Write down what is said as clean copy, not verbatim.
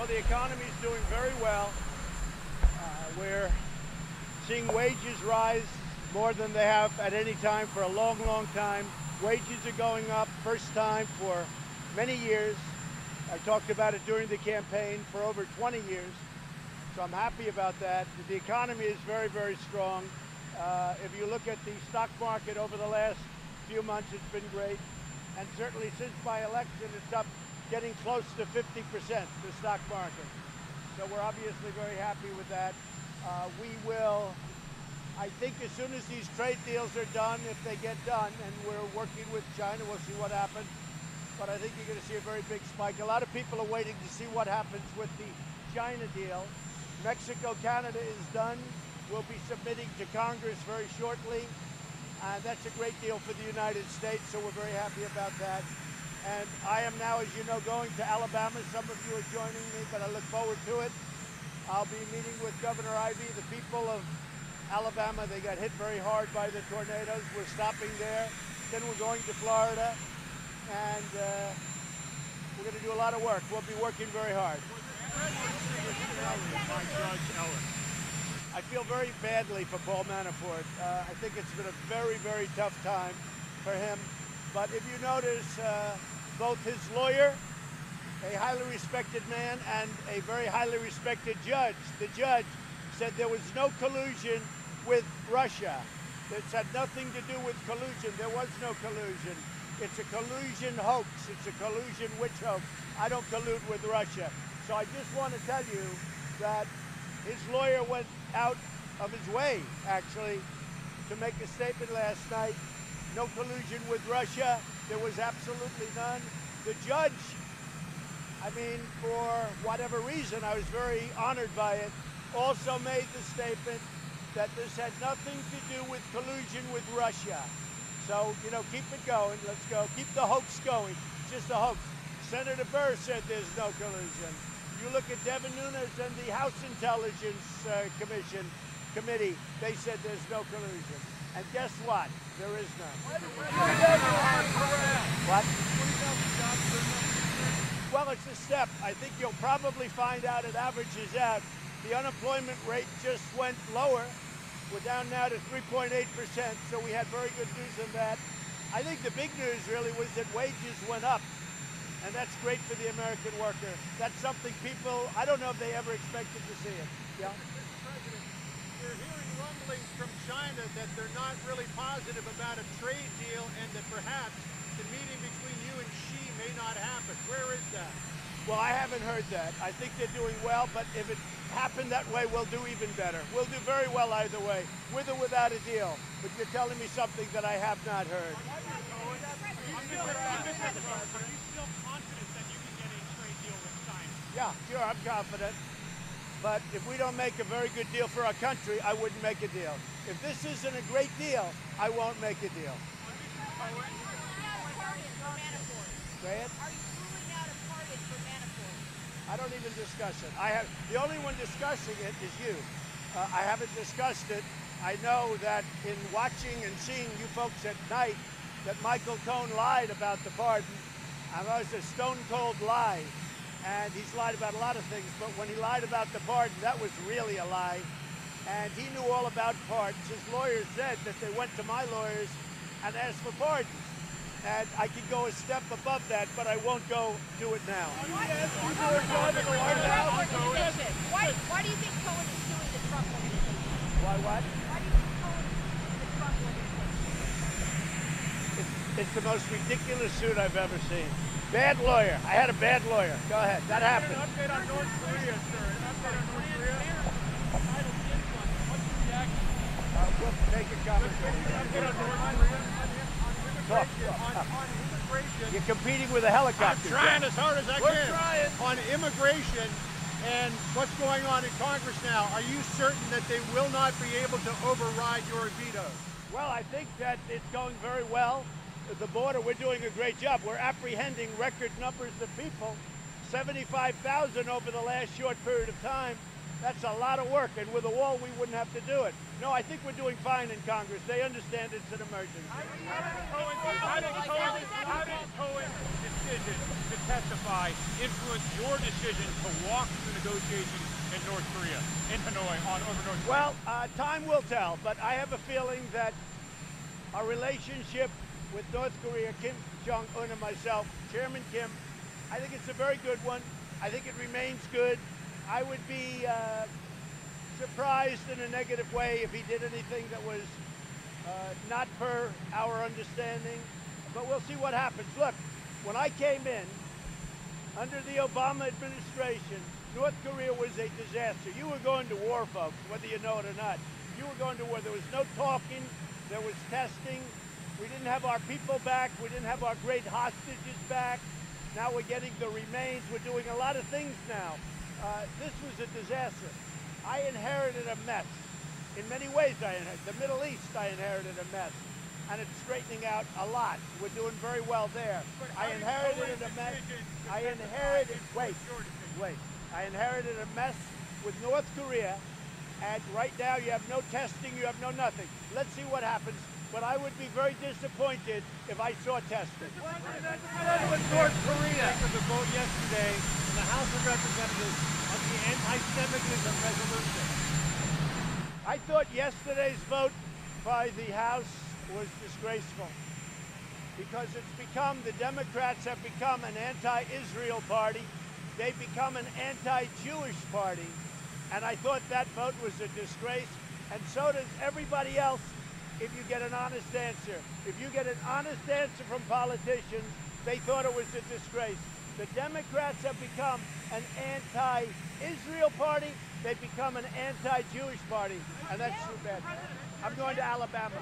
the economy's doing very well. We're seeing wages rise more than they have at any time for a long, long time. Wages are going up, first time for many years. I talked about it during the campaign for over 20 years, so I'm happy about that. The economy is very, very strong. If you look at the stock market over the last few months, it's been great. And certainly since my election, it's up getting close to 50%, the stock market. So we're obviously very happy with that. We will, I think as soon as these trade deals are done, if they get done, and we're working with China, we'll see what happens. But I think you're going to see a very big spike. A lot of people are waiting to see what happens with the China deal. Mexico, Canada is done. We'll be submitting to Congress very shortly. That's a great deal for the United States, so we're very happy about that. And I am now, as you know, going to Alabama. Some of you are joining me, but I look forward to it. I'll be meeting with Governor Ivey. The people of Alabama, they got hit very hard by the tornadoes. We're stopping there. Then we're going to Florida, and we're going to do a lot of work. We'll be working very hard. I feel very badly for Paul Manafort. I think it's been a very, very tough time for him. But if you notice, both his lawyer, a highly respected man, and a very highly respected judge, the judge said there was no collusion with Russia. It's had nothing to do with collusion. There was no collusion. It's a collusion hoax. It's a collusion witch hoax. I don't collude with Russia. So I just want to tell you that his lawyer went out of his way, actually, to make a statement last night. No collusion with Russia. There was absolutely none. The judge, I mean, for whatever reason, I was very honored by it, also made the statement that this had nothing to do with collusion with Russia. So, you know, keep it going. Let's go. Keep the hoax going. It's just a hoax. Senator Burr said there's no collusion. You look at Devin Nunes and the House Intelligence Committee, they said there's no collusion. And guess what? There is none. What? Well, it's a step. I think you'll probably find out it averages out. The unemployment rate just went lower. We're down now to 3.8%, so we had very good news on that. I think the big news really was that wages went up, and that's great for the American worker. That's something people, I don't know if they ever expected to see it. Yeah? Mr. President, we're hearing rumblings from China that they're not really positive about a trade deal and that perhaps the meeting between you and Xi may not happen. Where is that? Well, I haven't heard that. I think they're doing well, but if it happened that way, we'll do even better. We'll do very well either way, with or without a deal. But you're telling me something that I have not heard. Are you still confident that you can get a trade deal with China? Yeah, sure, I'm confident. But if we don't make a very good deal for our country, I wouldn't make a deal. If this isn't a great deal, I won't make a deal. Say it? Are you ruling out a pardon for Manafort? I don't even discuss it. The only one discussing it is you. I haven't discussed it. I know that in watching and seeing you folks at night, that Michael Cohen lied about the pardon. And that was a stone cold lie. And he's lied about a lot of things, but when he lied about the pardon, that was really a lie. And he knew all about pardons. His lawyers said that they went to my lawyers and asked for pardons. And I can go a step above that, but I won't go do it now. Why do you think Cohen is suing the Trump organization? Why what? Why do you think Cohen is suing the Trump organization? It's the most ridiculous suit I've ever seen. Bad lawyer. I had a bad lawyer. Go ahead. That happened. An update on North Korea, sir. An update on North Korea. Title influence. What's your reaction? We'll take a conversation. An update on North Korea. Talk. On immigration. You're competing with a helicopter. I'm trying as hard as I We're can. trying. On immigration and what's going on in Congress now, are you certain that they will not be able to override your veto? Well, I think that it's going very well. At the border, we're doing a great job. We're apprehending record numbers of people, 75,000 over the last short period of time. That's a lot of work, and with a wall, we wouldn't have to do it. No, I think we're doing fine in Congress. They understand it's an emergency. How did Cohen's decision to testify influence your decision to walk through negotiations in North Korea, in Hanoi, over North Korea? Well, time will tell, but I have a feeling that our relationship with North Korea, Kim Jong-un and myself, Chairman Kim, I think it's a very good one. I think it remains good. I would be surprised in a negative way if he did anything that was not per our understanding, but we'll see what happens. Look, when I came in, under the Obama administration, North Korea was a disaster. You were going to war, folks, whether you know it or not. You were going to war. There was no talking. There was testing. We didn't have our people back. We didn't have our great hostages back. Now we're getting the remains. We're doing a lot of things now. This was a disaster. I inherited a mess. In many ways, the Middle East, I inherited a mess. And it's straightening out a lot. We're doing very well there. I inherited a mess. I inherited a mess with North Korea, and right now you have no testing, you have no nothing. Let's see what happens, but I would be very disappointed if I saw testing. With North Korea, for the vote yesterday in the House of Representatives on the anti-Semitism resolution. I thought yesterday's vote by the House was disgraceful because the Democrats have become an anti-Israel party. They've become an anti-Jewish party. And I thought that vote was a disgrace. And so does everybody else if you get an honest answer. If you get an honest answer from politicians, they thought it was a disgrace. The Democrats have become an anti-Israel party. They've become an anti-Jewish party. And that's too bad. I'm going to Alabama.